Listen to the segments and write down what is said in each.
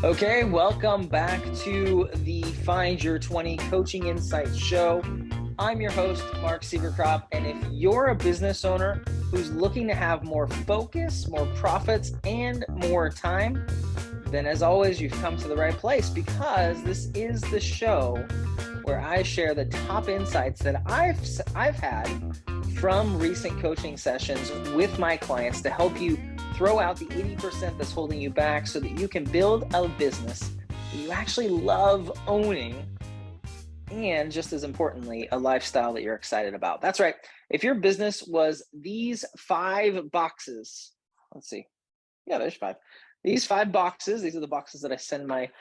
Okay, welcome back to the Find Your 20 Coaching Insights Show. I'm your host, Mark Sieverkrop, and if you're a business owner who's looking to have more focus, more profits, and more time, then as always, you've come to the right place, because this is the show where I share the top insights that I've had from recent coaching sessions with my clients to help you throw out the 80% that's holding you back so that you can build a business that you actually love owning, and just as importantly, a lifestyle that you're excited about. That's right. If your business was these 5 boxes, let's see. Yeah, there's 5. These 5 boxes, these are the boxes that I send my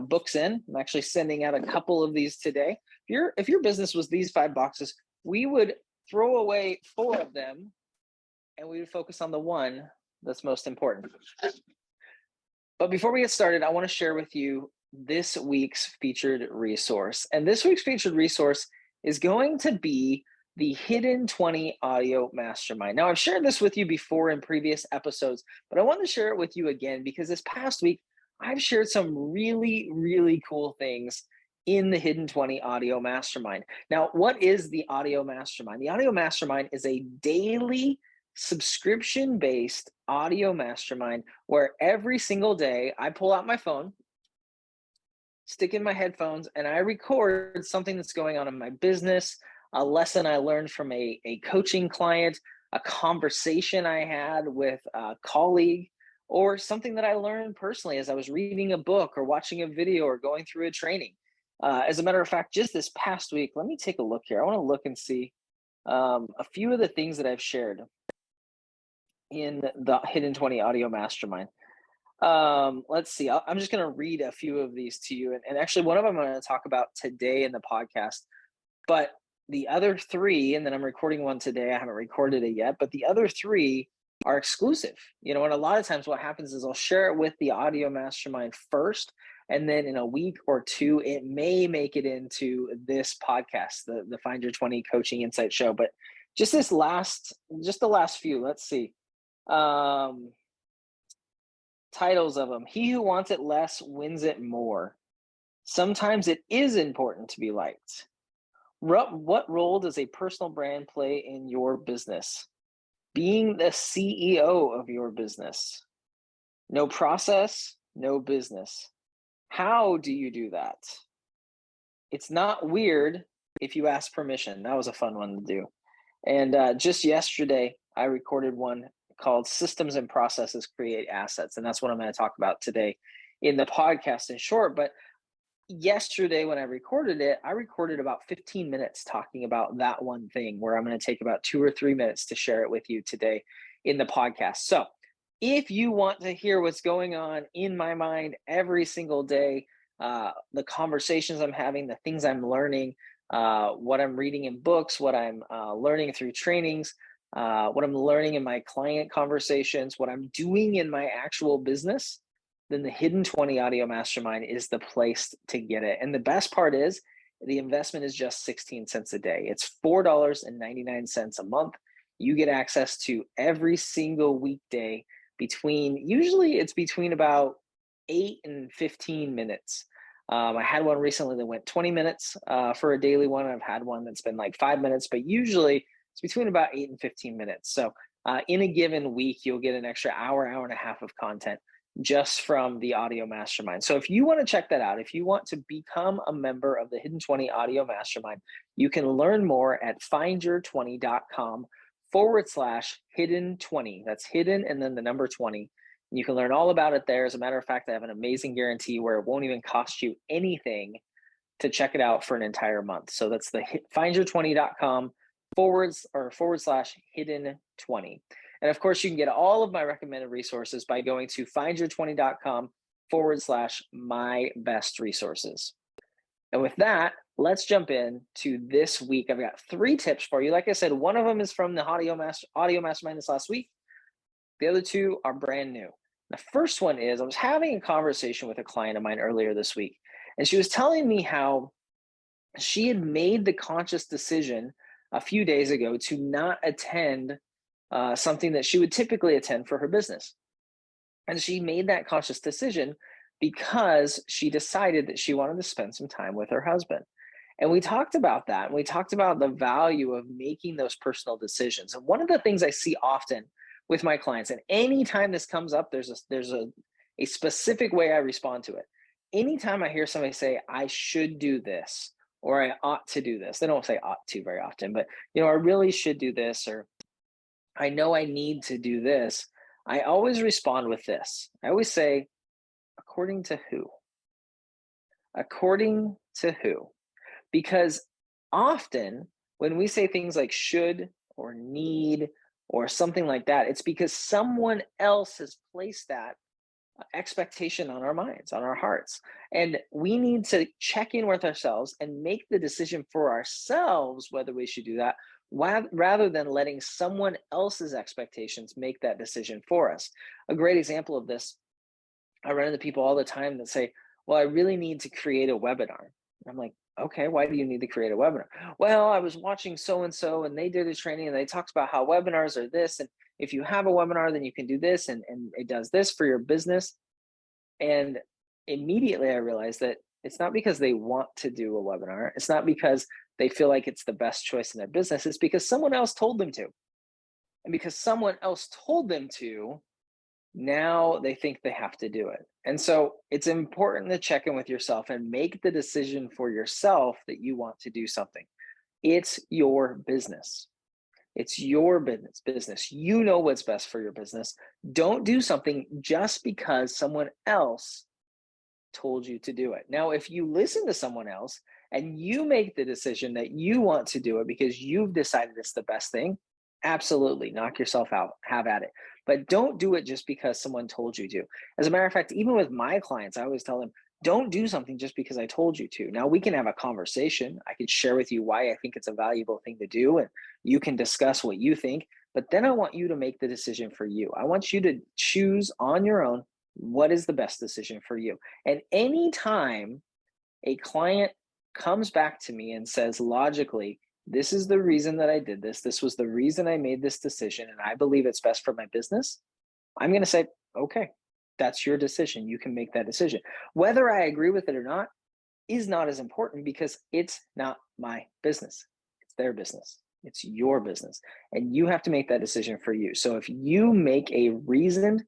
books in. I'm actually sending out a couple of these today. If your business was these 5 boxes, we would throw away 4 of them and we would focus on the one that's most important. But before we get started, I want to share with you this week's featured resource. And this week's featured resource is going to be the Hidden 20 Audio Mastermind. Now, I've shared this with you before in previous episodes, but I want to share it with you again because this past week, I've shared some really, really cool things in the Hidden 20 Audio Mastermind. Now, what is the Audio Mastermind? The Audio Mastermind is a daily subscription-based audio mastermind where every single day I pull out my phone, stick in my headphones, and I record something that's going on in my business, a lesson I learned from a coaching client, a conversation I had with a colleague, or something that I learned personally as I was reading a book or watching a video or going through a training. As a matter of fact, just this past week, let me take a look here. I want to look and see a few of the things that I've shared in the Hidden 20 Audio Mastermind. Let's see. I'm just going to read a few of these to you. And actually, one of them I'm going to talk about today in the podcast. But the other 3, and then I'm recording one today. I haven't recorded it yet. But the other 3 are exclusive. And a lot of times what happens is I'll share it with the Audio Mastermind first. And then in a week or 2, it may make it into this podcast, the Find Your 20 Coaching Insight Show. But just the last few, let's see. Titles of them. He who wants it less wins it more. Sometimes it is important to be liked. What role does a personal brand play in your business? Being the CEO of your business. No process, no business. How do you do that? It's not weird if you ask permission. That was a fun one to do. And just yesterday, I recorded one called Systems and Processes Create Assets. And that's what I'm going to talk about today in the podcast in short. But yesterday when I recorded it, I recorded about 15 minutes talking about that one thing, where I'm going to take about 2 or 3 minutes to share it with you today in the podcast. So if you want to hear what's going on in my mind every single day, the conversations I'm having, the things I'm learning, what I'm reading in books, what I'm learning through trainings, what I'm learning in my client conversations, what I'm doing in my actual business, then the Hidden 20 Audio Mastermind is the place to get it. And the best part is the investment is just 16 cents a day. It's $4.99 a month. You get access to every single weekday usually it's between about 8 and 15 minutes. I had one recently that went 20 minutes for a daily one. I've had one that's been like 5 minutes, but usually it's between about 8 and 15 minutes. So in a given week, you'll get an extra hour and a half of content just from the Audio Mastermind. So if you want to check that out, if you want to become a member of the Hidden 20 Audio Mastermind, you can learn more at findyour20.com/hidden20. That's hidden and then the number 20. You can learn all about it there. As a matter of fact, I have an amazing guarantee where it won't even cost you anything to check it out for an entire month. So that's the findyour20.com/hidden20. And of course, you can get all of my recommended resources by going to findyour20.com/my-best-resources. And with that, let's jump in to this week. I've got 3 tips for you. Like I said, one of them is from the Audio Mastermind this last week. The other 2 are brand new. The first one is I was having a conversation with a client of mine earlier this week, and she was telling me how she had made the conscious decision a few days ago to not attend something that she would typically attend for her business. And she made that conscious decision because she decided that she wanted to spend some time with her husband. And we talked about that. And we talked about the value of making those personal decisions. And one of the things I see often with my clients, and anytime this comes up, there's a specific way I respond to it. Anytime I hear somebody say, I should do this, or I ought to do this, they don't say ought to very often, but I really should do this, or I know I need to do this. I always respond with this. I always say, according to who? According to who? Because often when we say things like should or need or something like that, it's because someone else has placed that expectation on our minds, on our hearts. And we need to check in with ourselves and make the decision for ourselves whether we should do that, rather than letting someone else's expectations make that decision for us. A great example of this, I run into people all the time that say, well, I really need to create a webinar. I'm like, okay, why do you need to create a webinar? Well, I was watching so-and-so and they did a training and they talked about how webinars are this. And if you have a webinar, then you can do this and it does this for your business. And immediately I realized that it's not because they want to do a webinar. It's not because they feel like it's the best choice in their business. It's because someone else told them to. And because someone else told them to, now they think they have to do it. And so it's important to check in with yourself and make the decision for yourself that you want to do something. It's your business. It's your business. You know what's best for your business. Don't do something just because someone else told you to do it. Now, if you listen to someone else and you make the decision that you want to do it because you've decided it's the best thing, absolutely knock yourself out, have at it. But don't do it just because someone told you to. As a matter of fact, even with my clients, I always tell them, don't do something just because I told you to. Now we can have a conversation. I can share with you why I think it's a valuable thing to do, and you can discuss what you think, but then I want you to make the decision for you. I want you to choose on your own what is the best decision for you. And anytime a client comes back to me and says logically, this is the reason that I did this. This was the reason I made this decision, and I believe it's best for my business. I'm going to say, okay, that's your decision. You can make that decision. Whether I agree with it or not is not as important because it's not my business. It's their business. It's your business. And you have to make that decision for you. So if you make a reasoned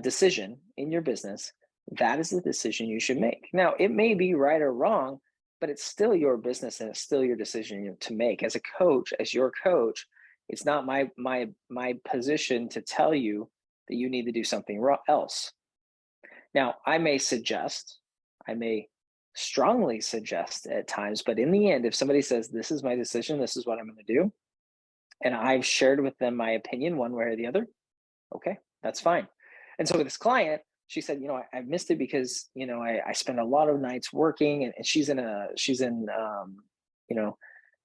decision in your business, that is the decision you should make. Now, it may be right or wrong, but it's still your business and it's still your decision to make. As a coach, as your coach, it's not my position to tell you that you need to do something else. Now, I may strongly suggest at times, but in the end, if somebody says, this is my decision, this is what I'm going to do, and I've shared with them my opinion one way or the other, okay, that's fine. And so with this client, she said, I missed it because, I spend a lot of nights working, and she's in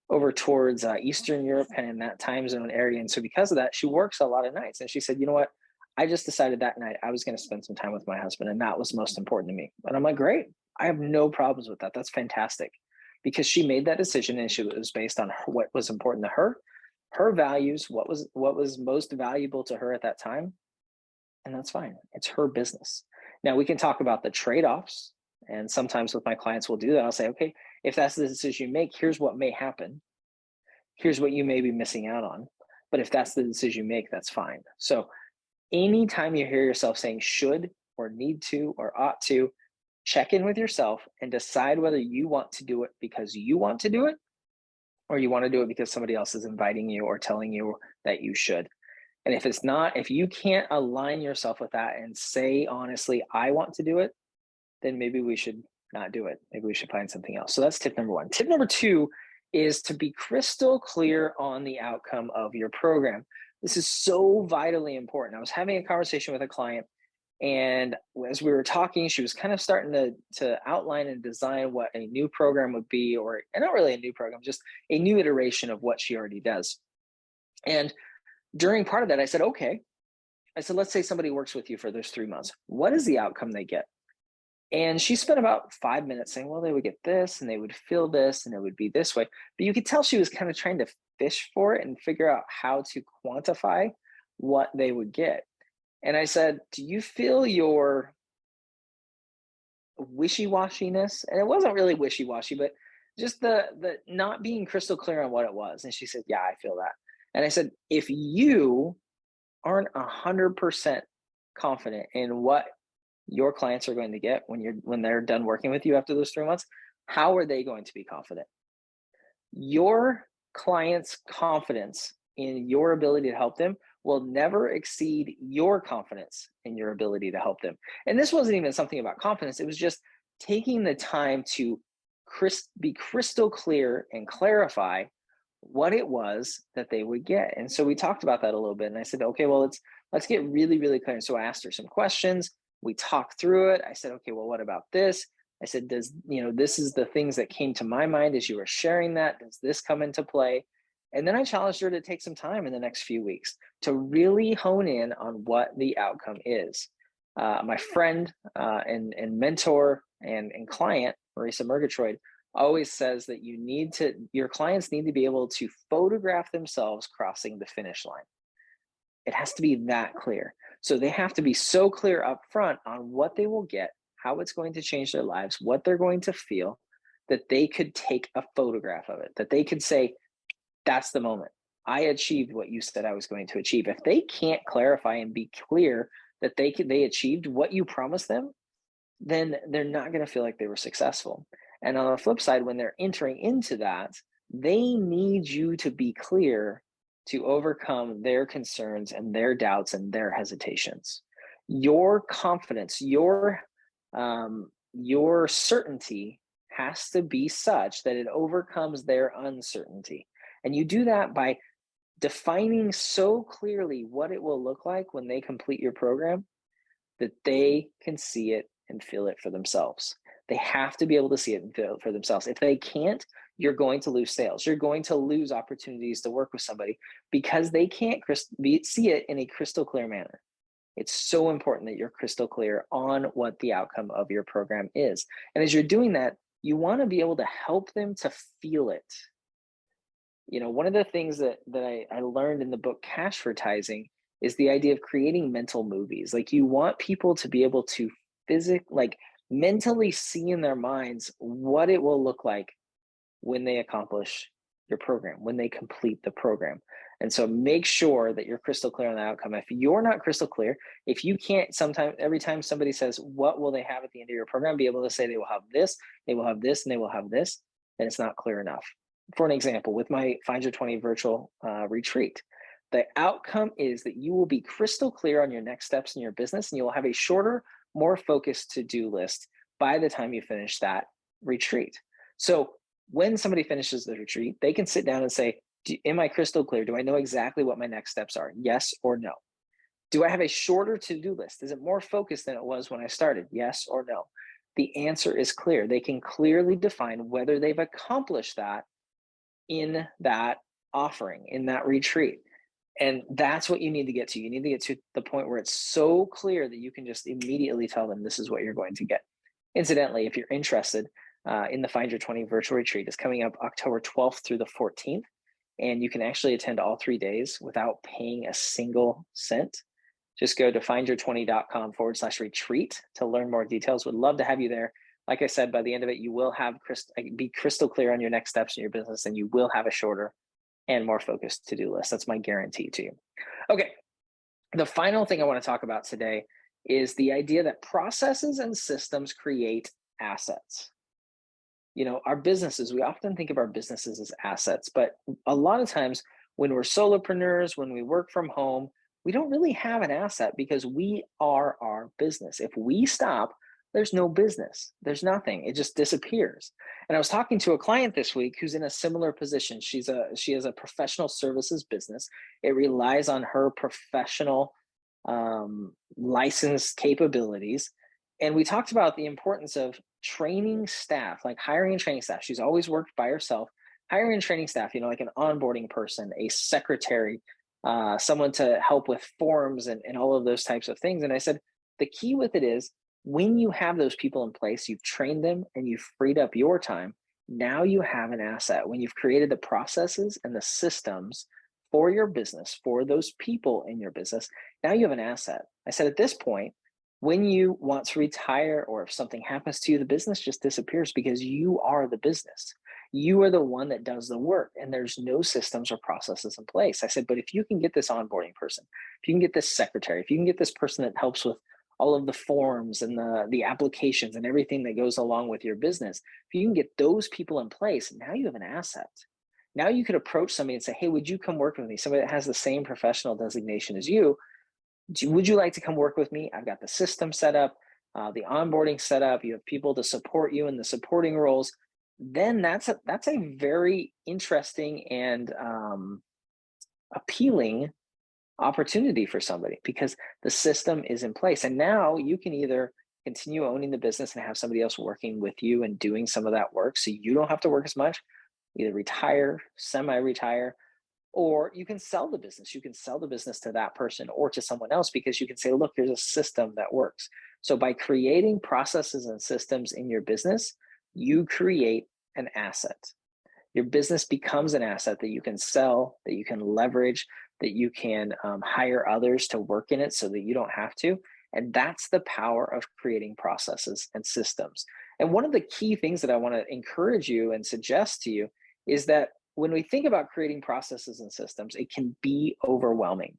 over towards Eastern Europe and in that time zone area. And so because of that, she works a lot of nights. And she said, you know what? I just decided that night I was going to spend some time with my husband, and that was most important to me. And I'm like, great. I have no problems with that. That's fantastic, because she made that decision and it was based on what was important to her values, what was most valuable to her at that time. And that's fine. It's her business. Now we can talk about the trade-offs. And sometimes with my clients, we'll do that. I'll say, okay, if that's the decision you make, here's what may happen. Here's what you may be missing out on. But if that's the decision you make, that's fine. So anytime you hear yourself saying should or need to or ought to, check in with yourself and decide whether you want to do it because you want to do it, or you want to do it because somebody else is inviting you or telling you that you should. And if you can't align yourself with that and say, honestly, I want to do it, then maybe we should not do it. Maybe we should find something else. So that's tip number one. Tip number two is to be crystal clear on the outcome of your program. This is so vitally important. I was having a conversation with a client, and as we were talking, she was kind of starting to outline and design what a new program would be, or not really a new program, just a new iteration of what she already does. And during part of that, I said, okay. I said, let's say somebody works with you for those 3 months. What is the outcome they get? And she spent about 5 minutes saying, well, they would get this and they would feel this and it would be this way. But you could tell she was kind of trying to fish for it and figure out how to quantify what they would get. And I said, do you feel your wishy-washiness, and it wasn't really wishy-washy, but just the not being crystal clear on what it was. And she said, yeah, I feel that. And I said, if you aren't 100% confident in what your clients are going to get when they're done working with you after those 3 months, how are they going to be confident? Your client's confidence in your ability to help them will never exceed your confidence in your ability to help them. And this wasn't even something about confidence. It was just taking the time to be crystal clear and clarify what it was that they would get. And so we talked about that a little bit. And I said, okay, well, let's get really, really clear. And so I asked her some questions. We talked through it. I said, okay, well, what about this? I said, this is the things that came to my mind as you were sharing that. Does this come into play? And then I challenged her to take some time in the next few weeks to really hone in on what the outcome is. My friend and mentor and client, Marisa Murgatroyd, always says that your clients need to be able to photograph themselves crossing the finish line. It has to be that clear. So they have to be so clear up front on what they will get, how it's going to change their lives, what they're going to feel, that they could take a photograph of it, that they could say, that's the moment. I achieved what you said I was going to achieve. If they can't clarify and be clear that they achieved what you promised them, then they're not going to feel like they were successful. And on the flip side, when they're entering into that, they need you to be clear to overcome their concerns and their doubts and their hesitations. Your confidence, your certainty has to be such that it overcomes their uncertainty. And you do that by defining so clearly what it will look like when they complete your program that they can see it and feel it for themselves. They have to be able to see it and feel it for themselves. If they can't, you're going to lose sales. You're going to lose opportunities to work with somebody because they can't see it in a crystal clear manner. It's so important that you're crystal clear on what the outcome of your program is. And as you're doing that, you want to be able to help them to feel it. One of the things that I learned in the book Cashvertising is the idea of creating mental movies. Like, you want people to be able to mentally see in their minds what it will look like when they accomplish your program, when they complete the program. And so make sure that you're crystal clear on the outcome. If you're not crystal clear, if you can't every time somebody says, what will they have at the end of your program, be able to say they will have this, they will have this, and they will have this, then it's not clear enough. For an example, with my Find Your 20 virtual retreat, the outcome is that you will be crystal clear on your next steps in your business, and you will have a shorter, more focused to-do list by the time you finish that retreat. So when somebody finishes the retreat, they can sit down and say, am I crystal clear? Do I know exactly what my next steps are? Yes or no? Do I have a shorter to-do list? Is it more focused than it was when I started? Yes or no? The answer is clear. They can clearly define whether they've accomplished that in that offering, in that retreat. And that's what you need to get to. You need to get to the point where it's so clear that you can just immediately tell them this is what you're going to get. Incidentally, if you're interested in the Find Your 20 virtual retreat, it's coming up October 12th through the 14th. And you can actually attend all 3 days without paying a single cent. Just go to findyour20.com/retreat to learn more details. Would love to have you there. Like I said, by the end of it, you will be crystal clear on your next steps in your business, and you will have a shorter and more focused to-do list. That's my guarantee to you. Okay, the final thing I want to talk about today is the idea that processes and systems create assets. Our businesses, we often think of our businesses as assets, but a lot of times when we're solopreneurs, when we work from home, we don't really have an asset because we are our business. If we stop, there's no business. There's nothing. It just disappears. And I was talking to a client this week who's in a similar position. She has a professional services business. It relies on her professional license capabilities. And we talked about the importance of training staff, like hiring and training staff. She's always worked by herself. Hiring and training staff, like an onboarding person, a secretary, someone to help with forms and all of those types of things. And I said, the key with it is when you have those people in place, you've trained them and you've freed up your time. Now you have an asset. When you've created the processes and the systems for your business, for those people in your business, now you have an asset. I said, at this point, When you want to retire or if something happens to you, the business just disappears because you are the business. You are the one that does the work, and there's no systems or processes in place. I said, but if you can get this onboarding person, if you can get this secretary, if you can get this person that helps with all of the forms and the applications and everything that goes along with your business, if you can get those people in place, now you have an asset. Now you could approach somebody and say, hey, would you come work with me? Somebody that has the same professional designation as you. Would you like to come work with me? I've got the system set up, the onboarding set up. You have people to support you in the supporting roles. Then that's a very interesting and appealing opportunity for somebody because the system is in place. And now you can either continue owning the business and have somebody else working with you and doing some of that work so you don't have to work as much, either retire, semi-retire, or you can sell the business. You can sell the business to that person or to someone else because you can say, look, here's a system that works. So by creating processes and systems in your business, you create an asset. Your business becomes an asset that you can sell, that you can leverage, that you can hire others to work in it so that you don't have to. And that's the power of creating processes and systems. And one of the key things that I want to encourage you and suggest to you is that when we think about creating processes and systems, it can be overwhelming.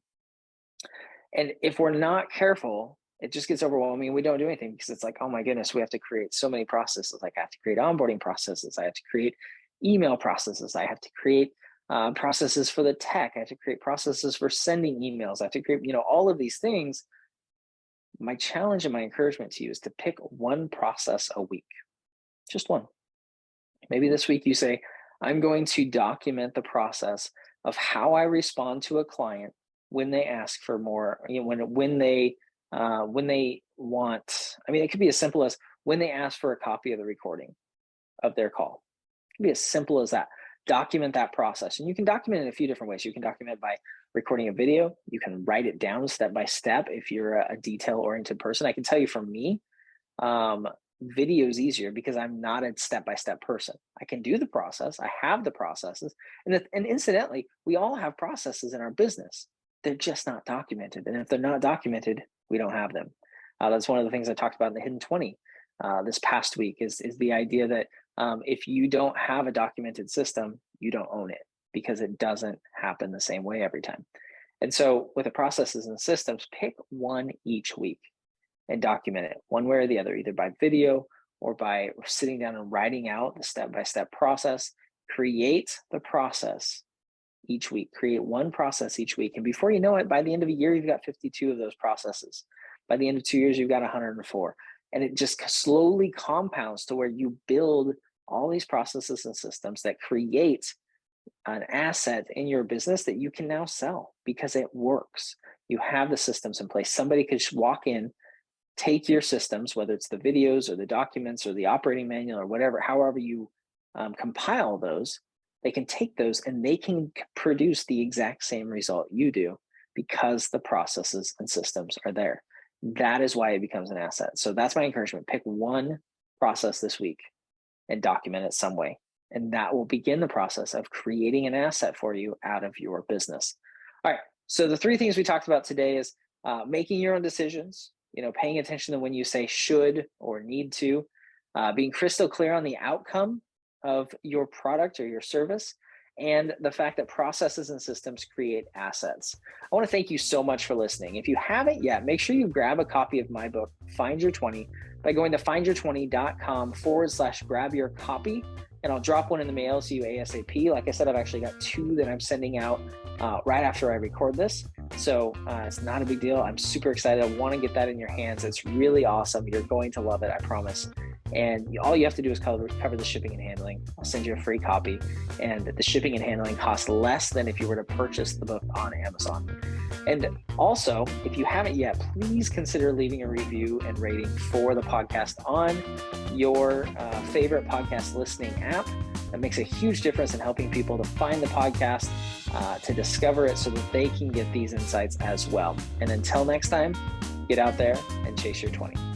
And if we're not careful, it just gets overwhelming and we don't do anything because it's like, oh my goodness, we have to create so many processes. Like I have to create onboarding processes. I have to create email processes. I have to create processes for the tech. I have to create processes for sending emails. I have to create, all of these things. My challenge and my encouragement to you is to pick one process a week, just one. Maybe this week you say, I'm going to document the process of how I respond to a client when they ask for more, when they want, it could be as simple as when they ask for a copy of the recording of their call. It can be as simple as that. Document that process. And you can document it in a few different ways. You can document it by recording a video. You can write it down step by step if you're a detail-oriented person. I can tell you from me, video is easier because I'm not a step-by-step person. I can do the process. I have the processes. And incidentally, we all have processes in our business. They're just not documented. And if they're not documented, we don't have them. That's one of the things I talked about in the Hidden 20 this past week is the idea that if you don't have a documented system, you don't own it because it doesn't happen the same way every time. And so with the processes and systems, pick one each week and document it one way or the other, either by video or by sitting down and writing out the step-by-step process. Create the process each week. Create one process each week. And before you know it, by the end of a year, you've got 52 of those processes. By the end of 2 years, you've got 104. And it just slowly compounds to where you build all these processes and systems that create an asset in your business that you can now sell because it works. You have the systems in place. Somebody could walk in, take your systems, whether it's the videos or the documents or the operating manual or whatever, however you compile those, they can take those and they can produce the exact same result you do because the processes and systems are there. That is why it becomes an asset. So that's my encouragement. Pick one process this week and document it some way. And that will begin the process of creating an asset for you out of your business. All right. So the three things we talked about today is making your own decisions, paying attention to when you say should or need to, being crystal clear on the outcome of your product or your service, and the fact that processes and systems create assets. I want to thank you so much for listening. If you haven't yet, make sure you grab a copy of my book, Find Your 20, by going to findyour20.com/grab your copy. And I'll drop one in the mail to you ASAP. Like I said, I've actually got 2 that I'm sending out right after I record this. So it's not a big deal. I'm super excited. I want to get that in your hands. It's really awesome. You're going to love it, I promise. And all you have to do is cover the shipping and handling. I'll send you a free copy. And the shipping and handling costs less than if you were to purchase the book on Amazon. And also, if you haven't yet, please consider leaving a review and rating for the podcast on your favorite podcast listening app. That makes a huge difference in helping people to find the podcast, to discover it so that they can get these insights as well. And until next time, get out there and chase your 20.